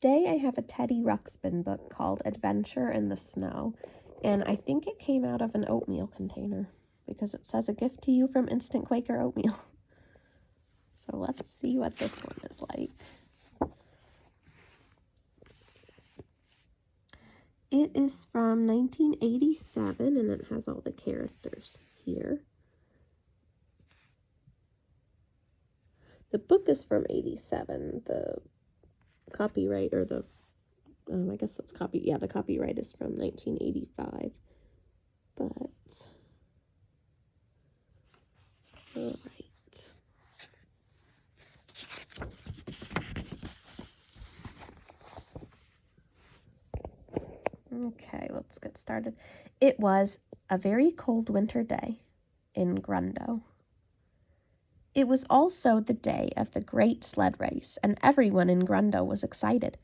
Today I have a Teddy Ruxpin book called Adventure in the Snow, and I think it came out of an oatmeal container because it says a gift to you from Instant Quaker Oatmeal. So let's see what this one is like. It is from 1987 and it has all the characters here. The book is from 87. The copyright, or the I guess that's the copyright is from 1985. But all right. Okay, let's get started. It was a very cold winter day in Grundo. It was also the day of the great sled race, and everyone in Grundo was excited.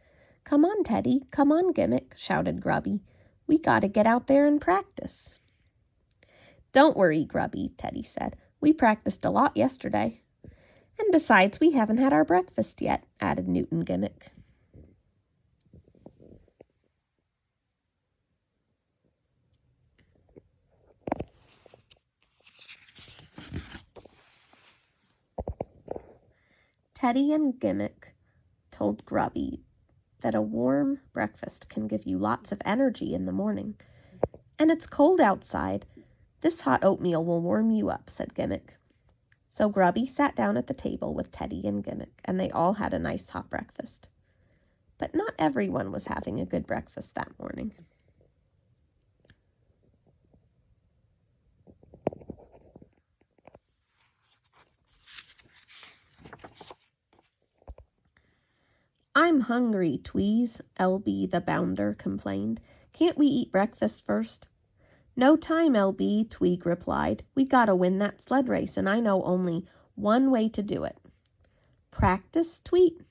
"Come on, Teddy, come on, Gimmick," shouted Grubby. "We gotta get out there and practice." "Don't worry, Grubby," Teddy said. "We practiced a lot yesterday." "And besides, we haven't had our breakfast yet," added Newton Gimmick. Teddy and Gimmick told Grubby that a warm breakfast can give you lots of energy in the morning. "And it's cold outside. This hot oatmeal will warm you up," said Gimmick. So Grubby sat down at the table with Teddy and Gimmick, and they all had a nice hot breakfast. But not everyone was having a good breakfast that morning. "I'm hungry, Tweez," L.B. the bounder complained. "Can't we eat breakfast first?" "No time, L.B., Tweeg replied. "We gotta win that sled race, and I know only one way to do it." "Practice, Tweet?"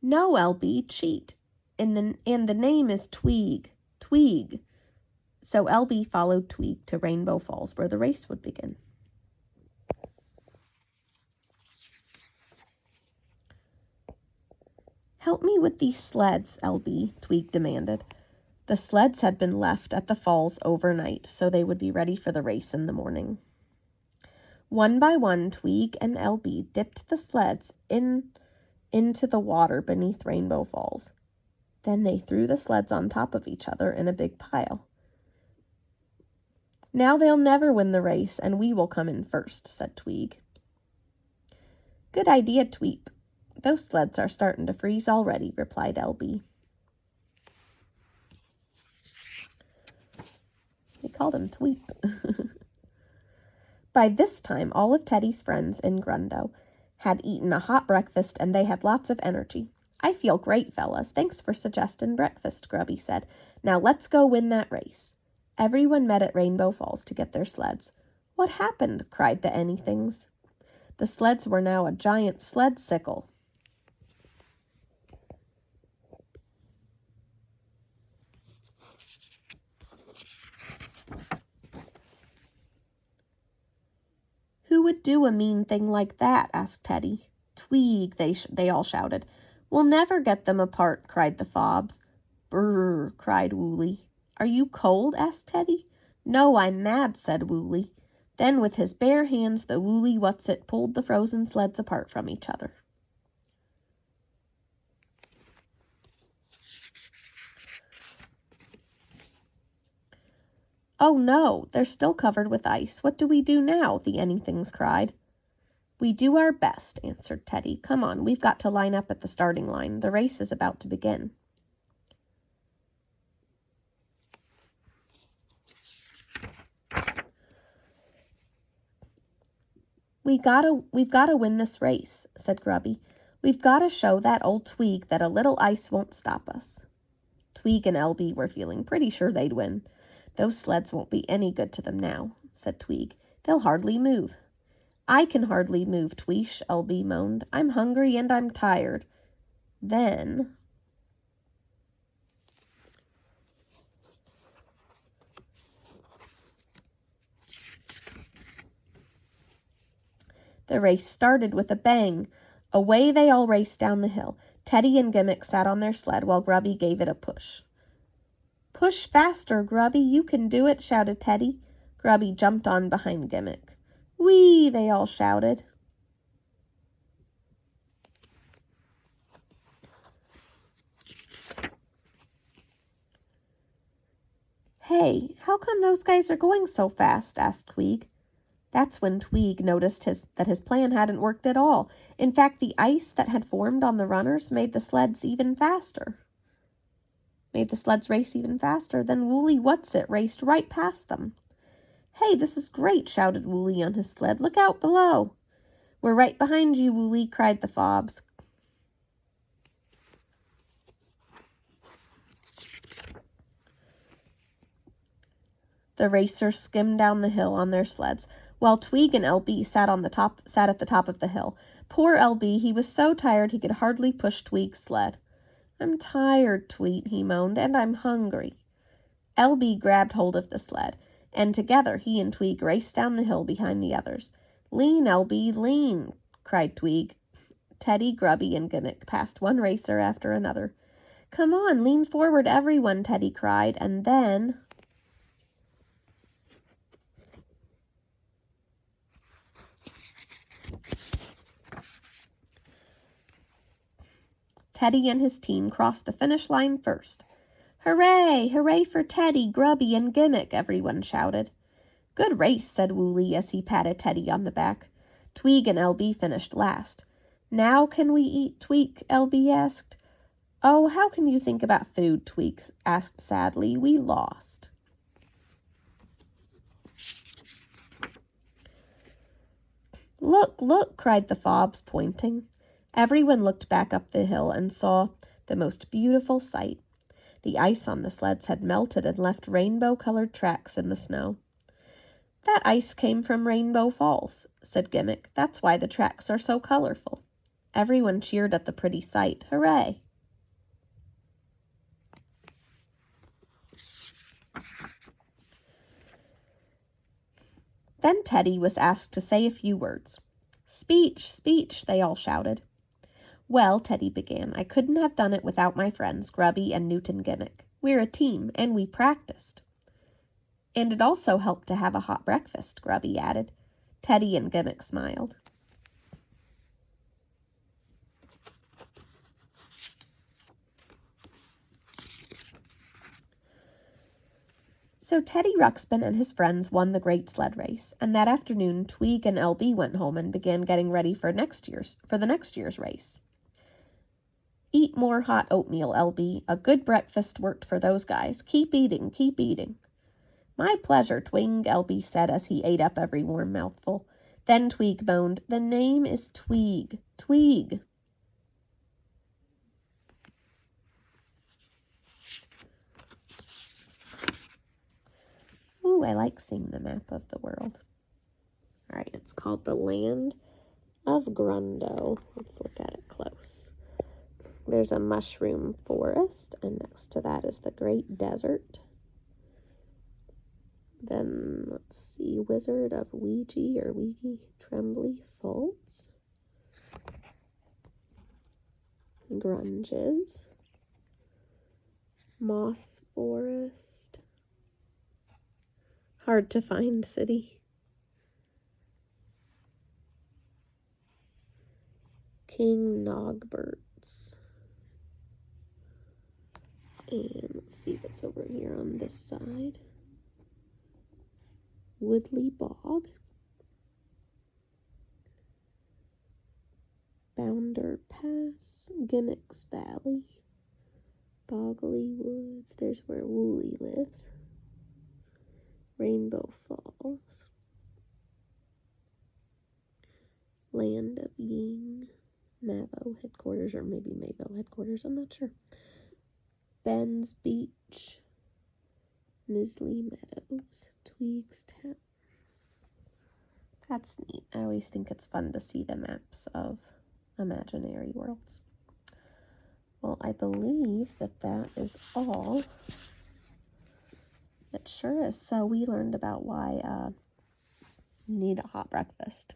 "No, L.B., cheat. And the name is Tweeg. Tweeg." So L.B. followed Tweeg to Rainbow Falls, where the race would begin. "Help me with these sleds, L.B., Tweeg demanded. The sleds had been left at the falls overnight, so they would be ready for the race in the morning. One by one, Tweeg and L.B. dipped the sleds into the water beneath Rainbow Falls. Then they threw the sleds on top of each other in a big pile. "Now they'll never win the race, and we will come in first," said Tweeg. "Good idea, Tweep. Those sleds are starting to freeze already," replied L.B. They called him Tweep. By this time, all of Teddy's friends in Grundo had eaten a hot breakfast, and they had lots of energy. "I feel great, fellas. Thanks for suggesting breakfast," Grubby said. "Now let's go win that race." Everyone met at Rainbow Falls to get their sleds. "What happened?" cried the anythings. The sleds were now a giant sled sickle. "Who would do a mean thing like that?" asked Teddy. "Tweeg," they all shouted. "We'll never get them apart," cried the Fobs. "Brrr," cried Wooly. "Are you cold?" asked Teddy. "No, I'm mad," said Wooly. Then with his bare hands the Woolly Whatsit pulled the frozen sleds apart from each other. "Oh no, they're still covered with ice. What do we do now?" the anythings cried. "We do our best," answered Teddy. "Come on, we've got to line up at the starting line. The race is about to begin." We've gotta win this race," said Grubby. "We've gotta show that old Tweeg that a little ice won't stop us." Tweeg and L.B. were feeling pretty sure they'd win. "Those sleds won't be any good to them now," said Tweeg. "They'll hardly move." "I can hardly move, Tweesh," L.B. moaned. "I'm hungry and I'm tired." Then the race started with a bang. Away they all raced down the hill. Teddy and Gimmick sat on their sled while Grubby gave it a push. "Push faster, Grubby, you can do it," shouted Teddy. Grubby jumped on behind Gimmick. "Whee!" they all shouted. "Hey, how come those guys are going so fast?" asked Tweeg. That's when Tweeg noticed that his plan hadn't worked at all. In fact, the ice that had formed on the runners made the sleds race even faster. Then Wooly What's-It raced right past them. "Hey, this is great," shouted Wooly on his sled. "Look out below." "We're right behind you, Wooly," cried the Fobs. The racers skimmed down the hill on their sleds, while Tweeg and LB sat at the top of the hill. Poor LB, he was so tired he could hardly push Tweeg's sled. "I'm tired, Tweet," he moaned, "and I'm hungry." LB grabbed hold of the sled, and together he and Tweeg raced down the hill behind the others. "Lean, LB, lean," cried Tweeg. Teddy, Grubby, and Gimmick passed one racer after another. "Come on, lean forward, everyone," Teddy cried, and then... Teddy and his team crossed the finish line first. "Hooray! Hooray for Teddy, Grubby, and Gimmick!" everyone shouted. "Good race," said Wooly as he patted Teddy on the back. Tweeg and LB finished last. "Now can we eat, Tweeg?" LB asked. "Oh, how can you think about food?" Tweeg asked sadly. "We lost." "Look, look!" cried the Fobs, pointing. Everyone looked back up the hill and saw the most beautiful sight. The ice on the sleds had melted and left rainbow-colored tracks in the snow. "That ice came from Rainbow Falls," said Gimmick. "That's why the tracks are so colorful." Everyone cheered at the pretty sight. Hooray! Then Teddy was asked to say a few words. "Speech, speech," they all shouted. "Well," Teddy began, "I couldn't have done it without my friends, Grubby and Newton Gimmick. We're a team, and we practiced." "And it also helped to have a hot breakfast," Grubby added. Teddy and Gimmick smiled. So Teddy Ruxpin and his friends won the great sled race, and that afternoon Tweeg and LB went home and began getting ready for the next year's race. "Eat more hot oatmeal, LB. A good breakfast worked for those guys. Keep eating, keep eating." "My pleasure, Twing," LB said as he ate up every warm mouthful. Then Tweeg moaned, "The name is Tweeg. Tweeg." Ooh, I like seeing the map of the world. All right, it's called the Land of Grundo. Let's look at it close. There's a mushroom forest, and next to that is the Great Desert. Then, let's see, Wizard of Weegi Trembly Faults. Grunges. Moss Forest. Hard to find city. King Nogberts. And let's see what's over here on this side. Woodley Bog. Bounder Pass. Gimmick's Valley. Bogley Woods. There's where Wooly lives. Rainbow Falls. Land of Ying. Mavo headquarters, or maybe Mavo headquarters, I'm not sure. Ben's Beach. Misley Meadows. Tweeg's Town. That's neat. I always think it's fun to see the maps of imaginary worlds. Well, I believe that is all. It sure is. So we learned about why you need a hot breakfast.